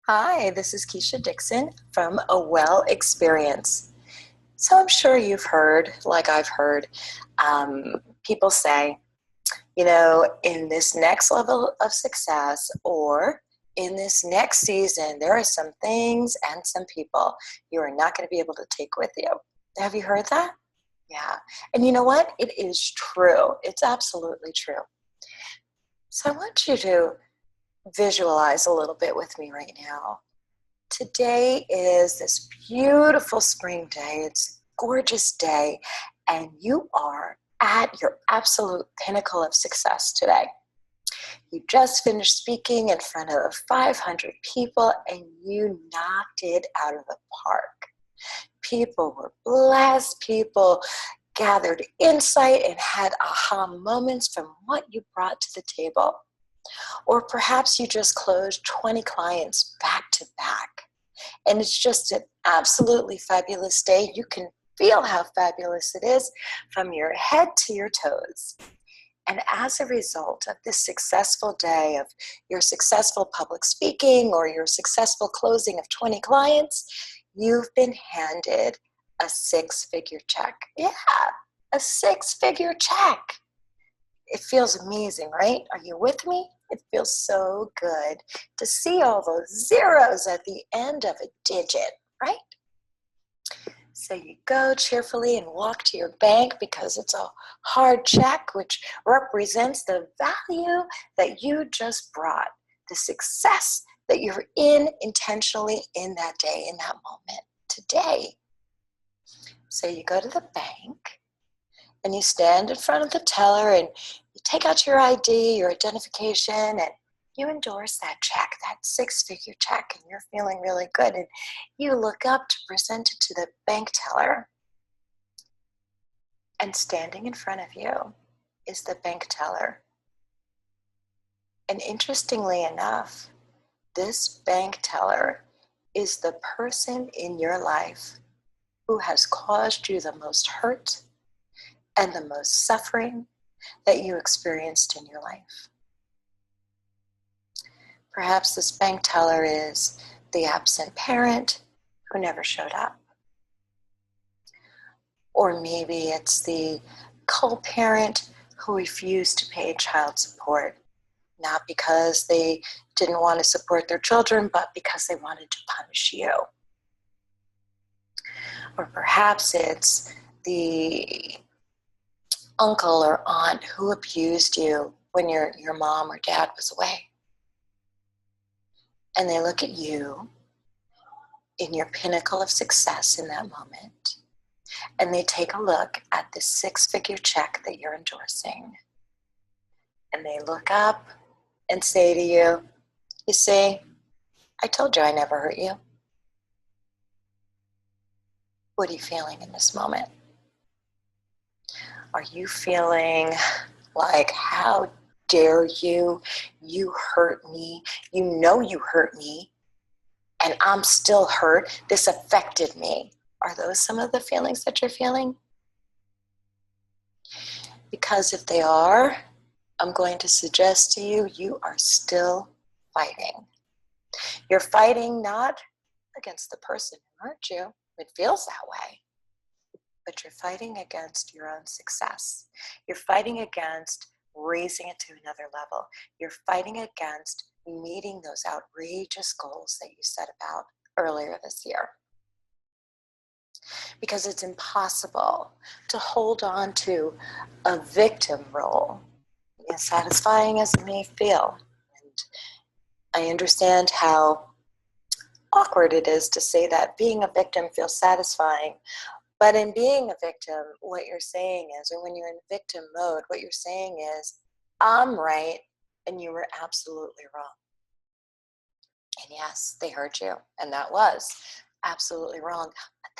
Hi, this is Keisha Dixon from A Well Experience. So I'm sure you've heard, like I've heard, people say, in this next level of success or in this next season, there are some things and some people you are not going to be able to take with you. Have you heard that? Yeah. And you know what? It is true. It's absolutely true. So I want you to visualize a little bit with me right now. Today is this beautiful spring day. It's a gorgeous day, and you are at your absolute pinnacle of success today. You just finished speaking in front of 500 people, and you knocked it out of the park. People were blessed. People gathered insight and had aha moments from what you brought to the table. Or perhaps you just closed 20 clients back to back. And it's just an absolutely fabulous day. You can feel how fabulous it is from your head to your toes. And as a result of this successful day of your successful public speaking or your successful closing of 20 clients, you've been handed a six-figure check. Yeah, a six-figure check. It feels amazing, right? Are you with me? It feels so good to see all those zeros at the end of a digit, right? So you go cheerfully and walk to your bank because it's a hard check, which represents the value that you just brought, the success that you're in intentionally in that day, in that moment, today. So you go to the bank and you stand in front of the teller and you take out your ID, your identification, and you endorse that check, that six-figure check, and you're feeling really good. And you look up to present it to the bank teller. And standing in front of you is the bank teller. And interestingly enough, this bank teller is the person in your life who has caused you the most hurt and the most suffering that you experienced in your life. Perhaps this bank teller is the absent parent who never showed up. Or maybe it's the co-parent who refused to pay child support, not because they didn't want to support their children, but because they wanted to punish you. Or perhaps it's the uncle or aunt who abused you when your mom or dad was away. And they look at you in your pinnacle of success in that moment, and they take a look at the six-figure check that you're endorsing. And they look up and say to you, you see, I told you I never hurt you. What are you feeling in this moment? Are you feeling like, how dare you? You hurt me. You know you hurt me. And I'm still hurt. This affected me. Are those some of the feelings that you're feeling? Because if they are, I'm going to suggest to you, you are still fighting. You're fighting not against the person who hurt you. It feels that way. But you're fighting against your own success. You're fighting against raising it to another level. You're fighting against meeting those outrageous goals that you set about earlier this year. Because it's impossible to hold on to a victim role, as satisfying as it may feel. And I understand how awkward it is to say that being a victim feels satisfying. But in being a victim, what you're saying is, or when you're in victim mode, what you're saying is, I'm right and you were absolutely wrong. And yes, they hurt you, and that was absolutely wrong. But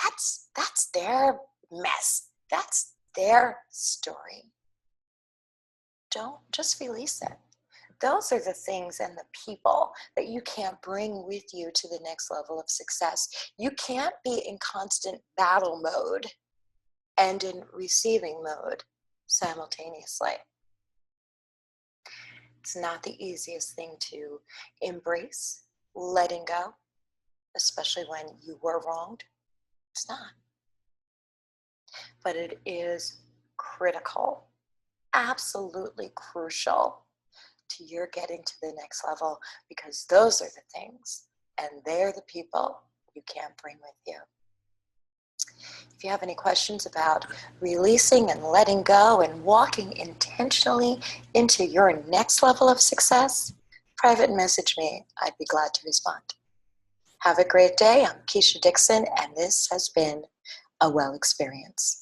that's their mess. That's their story. Don't just release it. Those are the things and the people that you can't bring with you to the next level of success. You can't be in constant battle mode and in receiving mode simultaneously. It's not the easiest thing to embrace letting go, especially when you were wronged. It's not. But it is critical, absolutely crucial to your getting to the next level, because those are the things and they're the people you can't bring with you. If you have any questions about releasing and letting go and walking intentionally into your next level of success, private message me. I'd be glad to respond. Have a great day. I'm Keisha Dixon, and this has been A Well Experience.